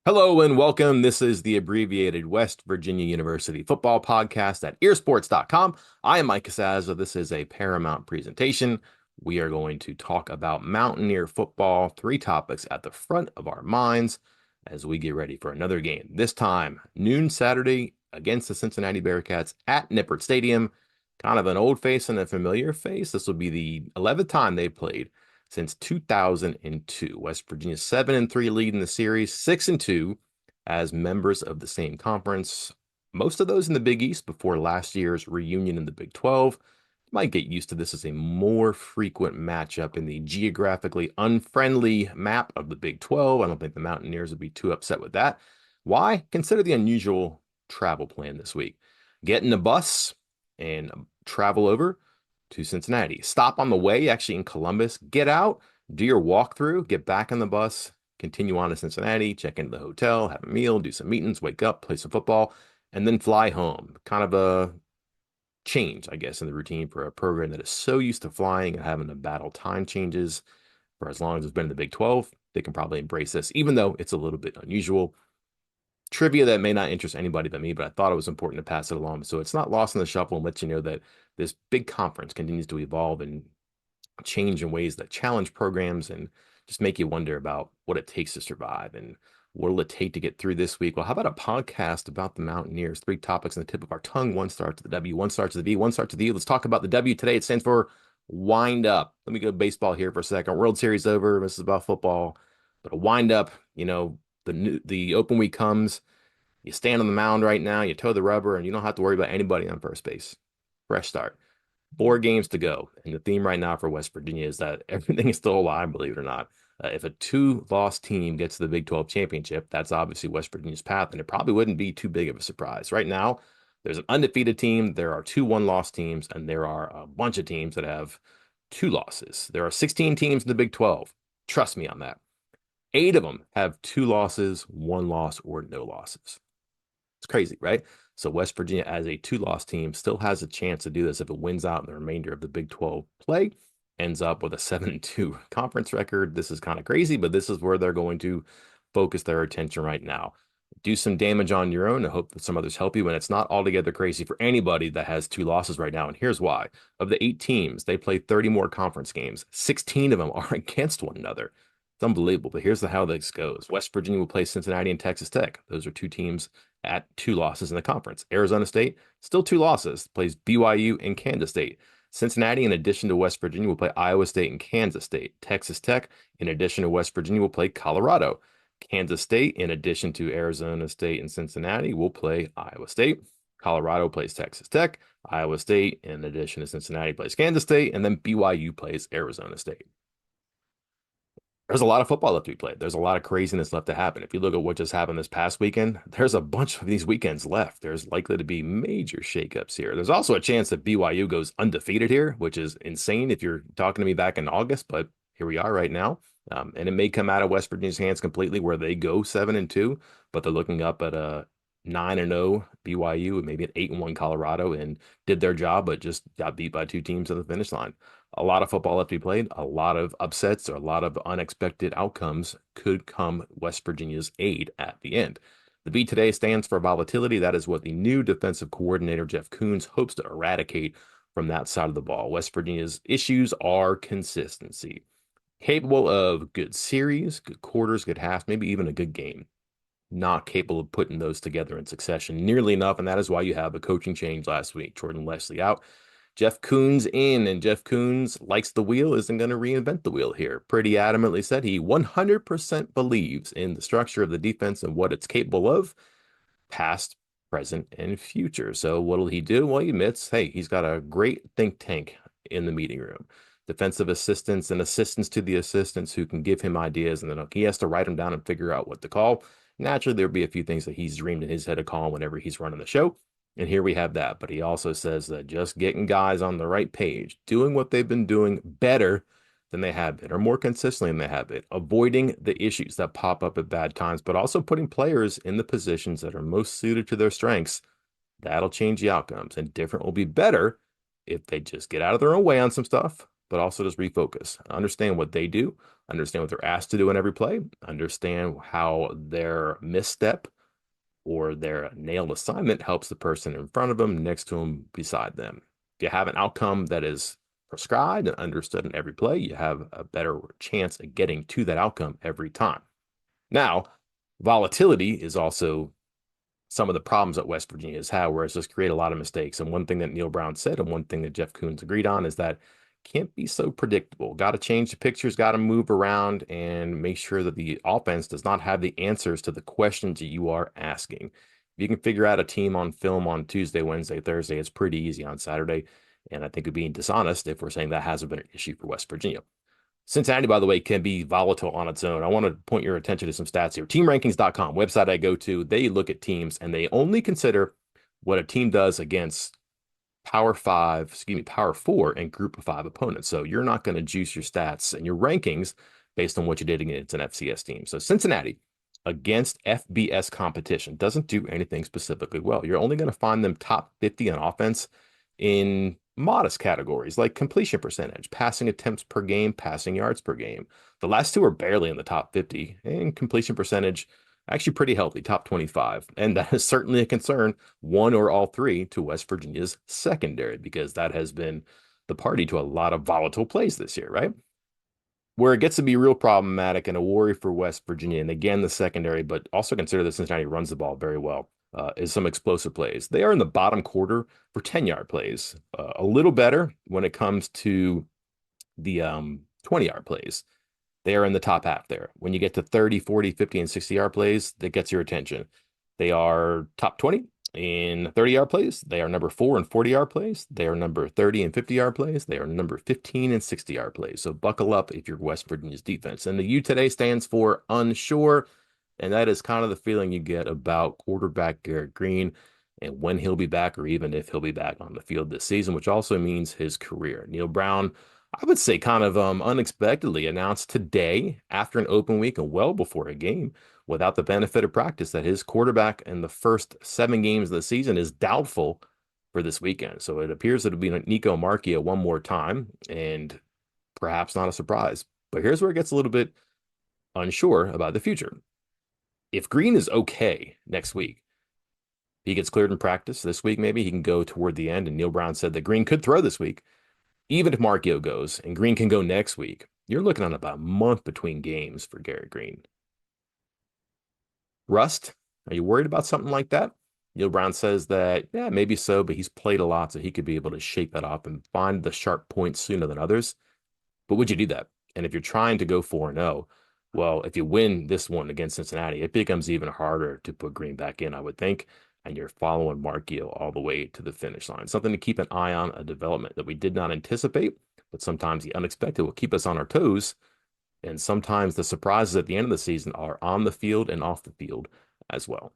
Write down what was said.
Hello and welcome. This is the abbreviated West Virginia University football podcast at earsports.com. I am Mike Casazza. This is a Paramount presentation. We are going to talk about Mountaineer football, three topics at the front of our minds as we get ready for another game. This time, noon Saturday against the Cincinnati Bearcats at Nippert Stadium. Kind of an old face and a familiar face. This will be the 11th time they've played since 2002. West Virginia 7-3 lead in the series, 6-2 as members of the same conference. Most of those in the Big East before last year's reunion in the Big 12. You might get used to this as a more frequent matchup in the geographically unfriendly map of the Big 12. I don't think the Mountaineers would be too upset with that. Why? Consider the unusual travel plan this week. Get in a bus and travel over to Cincinnati. Stop on the way, actually in Columbus, get out, do your walkthrough, get back on the bus, continue on to Cincinnati, check into the hotel, have a meal, do some meetings, wake up, play some football, and then fly home. Kind of a change, I guess, in the routine for a program that is so used to flying and having to battle time changes for as long as it's been in the Big 12. They can probably embrace this, even though it's a little bit unusual. Trivia that may not interest anybody but me, but I thought it was important to pass it along. So it's not lost in the shuffle and let you know that this big conference continues to evolve and change in ways that challenge programs and just make you wonder about what it takes to survive and what will it take to get through this week. Well, how about a podcast about the Mountaineers? Three topics on the tip of our tongue. One starts with the W, one starts with the V, one starts with the U. Let's talk about the W today. It stands for wind up. Let me go baseball here for a second. World Series over. This is about football, but a wind up, the open week comes. You stand on the mound right now, you toe the rubber, and you don't have to worry about anybody on first base. Fresh start. 4 games to go. And the theme right now for West Virginia is that everything is still alive, believe it or not. If a two-loss team gets to the Big 12 championship, that's obviously West Virginia's path, and it probably wouldn't be too big of a surprise. Right now, there's an undefeated team, there are two one-loss teams, and there are a bunch of teams that have two losses. There are 16 teams in the Big 12. Trust me on that. 8 of them have 2 losses, 1 loss, or no losses. It's crazy, right? So West Virginia, as a two-loss team, still has a chance to do this if it wins out in the remainder of the Big 12 play, ends up with a 7-2 conference record. This is kind of crazy, but this is where they're going to focus their attention right now. Do some damage on your own. I hope that some others help you. And it's not altogether crazy for anybody that has 2 losses right now. And here's why. Of the 8 teams, they play 30 more conference games. 16 of them are against one another. It's unbelievable. But here's how this goes. West Virginia will play Cincinnati and Texas Tech. Those are 2 teams at 2 losses in the conference. Arizona State, still 2 losses, plays BYU and Kansas State. Cincinnati, in addition to West Virginia, will play Iowa State and Kansas State. Texas Tech, in addition to West Virginia, will play Colorado. Kansas State, in addition to Arizona State and Cincinnati, will play Iowa State. Colorado plays Texas Tech. Iowa State, in addition to Cincinnati, plays Kansas State. And then BYU plays Arizona State. There's a lot of football left to be played. There's a lot of craziness left to happen. If you look at what just happened this past weekend, there's a bunch of these weekends left. There's likely to be major shakeups here. There's also a chance that BYU goes undefeated here, which is insane if you're talking to me back in August, but here we are right now. And it may come out of West Virginia's hands completely where they go 7-2, but they're looking up at a 9-0 BYU and maybe an 8-1 Colorado and did their job, but just got beat by 2 teams at the finish line. A lot of football left to be played. A lot of upsets or a lot of unexpected outcomes could come West Virginia's aid at the end. The V today stands for volatility. That is what the new defensive coordinator, Jeff Coons, hopes to eradicate from that side of the ball. West Virginia's issues are consistency. Capable of good series, good quarters, good halves, maybe even a good game. Not capable of putting those together in succession nearly enough, and that is why you have a coaching change last week. Jordan Leslie out. Jeff Coons in, and Jeff Coons likes the wheel, isn't going to reinvent the wheel here. Pretty adamantly said he 100% believes in the structure of the defense and what it's capable of, past, present, and future. So what'll he do? Well, he admits, hey, he's got a great think tank in the meeting room. Defensive assistants and assistants to the assistants who can give him ideas, and then he has to write them down and figure out what to call. Naturally, there'll be a few things that he's dreamed in his head of calling whenever he's running the show. And here we have that. But he also says that just getting guys on the right page, doing what they've been doing better than they have been, or more consistently than they have been, avoiding the issues that pop up at bad times, but also putting players in the positions that are most suited to their strengths, that'll change the outcomes. And different will be better if they just get out of their own way on some stuff, but also just refocus. Understand what they do, understand what they're asked to do in every play, understand how their misstep or their nailed assignment helps the person in front of them, next to them, beside them. If you have an outcome that is prescribed and understood in every play, you have a better chance of getting to that outcome every time. Now, volatility is also some of the problems that West Virginia has had, where it's just created a lot of mistakes. And one thing that Neil Brown said, and one thing that Jeff Coons agreed on, is that can't be so predictable. Got to change the pictures, got to move around, and make sure that the offense does not have the answers to the questions that you are asking. If you can figure out a team on film on Tuesday, Wednesday, Thursday, it's pretty easy on Saturday. And I think we're being dishonest if we're saying that hasn't been an issue for West Virginia. Cincinnati, by the way, can be volatile on its own. I want to point your attention to some stats here. TeamRankings.com, website I go to, they look at teams and they only consider what a team does against Power Four and Group of Five opponents. So you're not going to juice your stats and your rankings based on what you did against an FCS team. So Cincinnati against FBS competition doesn't do anything specifically well. You're only going to find them top 50 on offense in modest categories like completion percentage, passing attempts per game, passing yards per game. The last two are barely in the top 50, and completion percentage actually pretty healthy, top 25. And that is certainly a concern, one or all three, to West Virginia's secondary, because that has been the party to a lot of volatile plays this year, right? Where it gets to be real problematic and a worry for West Virginia, and again, the secondary, but also consider that Cincinnati runs the ball very well, is some explosive plays. They are in the bottom quarter for 10-yard plays, a little better when it comes to the 20-yard plays. They are in the top half there. When you get to 30, 40, 50, and 60-yard plays, that gets your attention. They are top 20 in 30-yard plays. They are number 4 in 40-yard plays. They are number 30 in 50-yard plays. They are number 15 in 60-yard plays. So buckle up if you're West Virginia's defense. And the U today stands for unsure. And that is kind of the feeling you get about quarterback Garrett Green and when he'll be back, or even if he'll be back on the field this season, which also means his career. Neil Brown, I would say, kind of unexpectedly announced today after an open week and well before a game, without the benefit of practice, that his quarterback in the first 7 games of the season is doubtful for this weekend. So it appears that it'll be Nico Marchia one more time, and perhaps not a surprise. But here's where it gets a little bit unsure about the future. If Green is okay next week, he gets cleared in practice this week, maybe he can go toward the end. And Neil Brown said that Green could throw this week. Even if Marchio goes and Green can go next week, you're looking at about a month between games for Garrett Green. Rust, are you worried about something like that? Neil Brown says that, yeah, maybe so, but he's played a lot, so he could be able to shake that off and find the sharp points sooner than others. But would you do that? And if you're trying to go 4-0, well, if you win this one against Cincinnati, it becomes even harder to put Green back in, I would think. And you're following Marchio all the way to the finish line. Something to keep an eye on, a development that we did not anticipate, but sometimes the unexpected will keep us on our toes. And sometimes the surprises at the end of the season are on the field and off the field as well.